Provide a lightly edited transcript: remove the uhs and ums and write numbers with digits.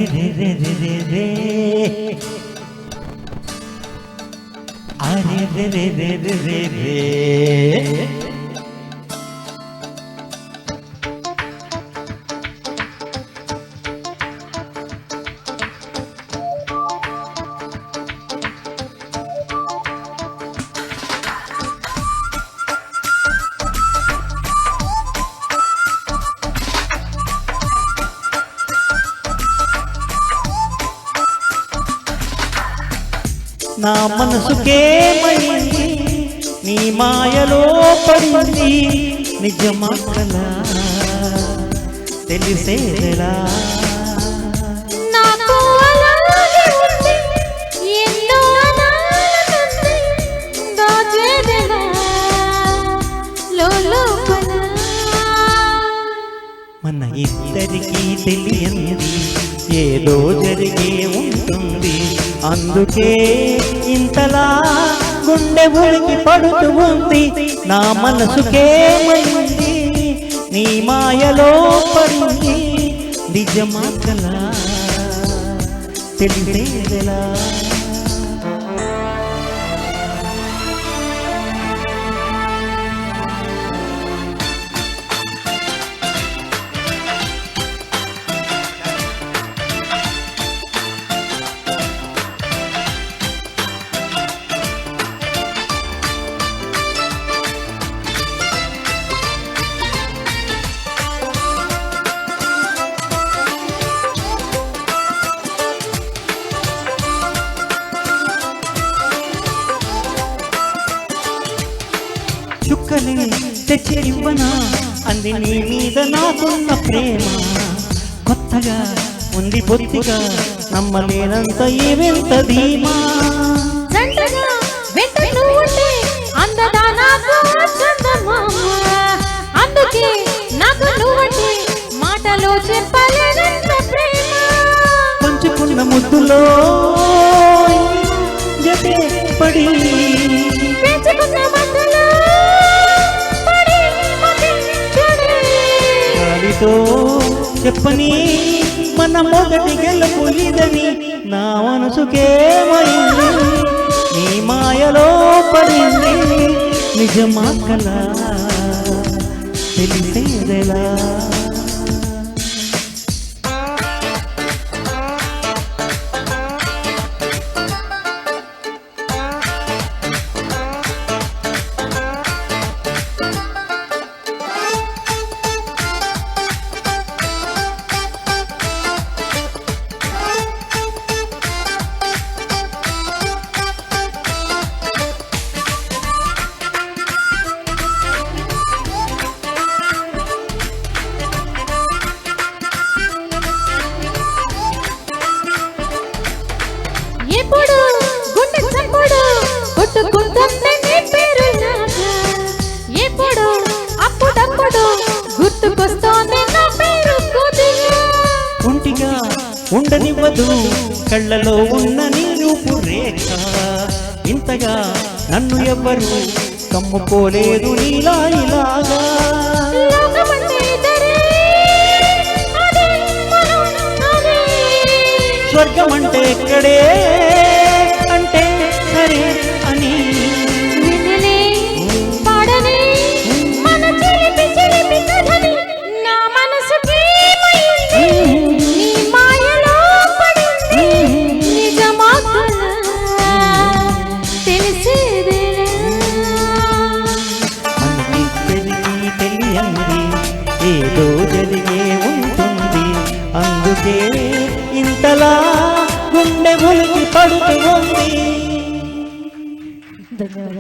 రే రే రే రే రే అరే రే రే రే రే రే రే నా మనసుకేమైంది నీ మాయలో పడింది నిజమా కలా తెలిసేలా నాకు అలాగే ఉంది ఎన్నో అనాలనుంది దాచేదెలా లోలోపల మన ఇద్దరికీ తెలియంది ఏదో జరిగే ఉంటుంది అందుకే ఇంతలా గుండె ఉలికి పడుతూ ఉంది నా మనసుకేమైంది నీ మాయలో పడింది నిజమా కలా తెలిసేలా చుక్కలే తెచ్చి ఇవ్వనా అంది నీ మీద నాకున్న ప్రేమ కొత్తగా ఉంది బొత్తిగా నమ్మలేనంత ఏవెంత ధీమా జంటగా వెంట నువ్వుంటే అందదా నాకు చందమామ అందుకే నాకు నువ్వంటే మాటలో చెప్పలేనంత ప్రేమ పంచుకున్న ముద్దులో జతే పడి పెంచుకున్న మధ్యలో గాలితో చెప్పని మన మొదటి గెలుపు ఇదని నా మనసుకేమైంది నీ మాయలో పడింది నిజమా కలా తెలిసేదెలా ఎప్పుడు గుండె చప్పుడు కొట్టుకుంటుంటే నీ పేరు నాగా ఎప్పుడు అప్పుడప్పుడు గుర్తుకొస్తోంది నా పేరు కొద్దిగా ఒంటిగా ఉండనివ్వదు కళ్ళలో ఉన్న నీ రూపు రేఖ ఇంతగా నన్ను ఎవ్వరు కమ్ముకోలేదు నీలా ఇలాగా లోకమంటే ఇద్దరే, అదే మనం అదే. స్వర్గమంటే ఎక్కడే అంటే సరే అని వినలే, పాడలే, మన చిలిపి చిలిపి కథని నా మనసుకేమైంది నీ మాయలో పడింది నిజమా కలా తెలిసేదెలా మనకిద్దరికీ తెలియంది ఏదో జరిగే ఉంటుంది అందుకే ఇంతలా గుండె ఉలికి పడుతూ ఉంది.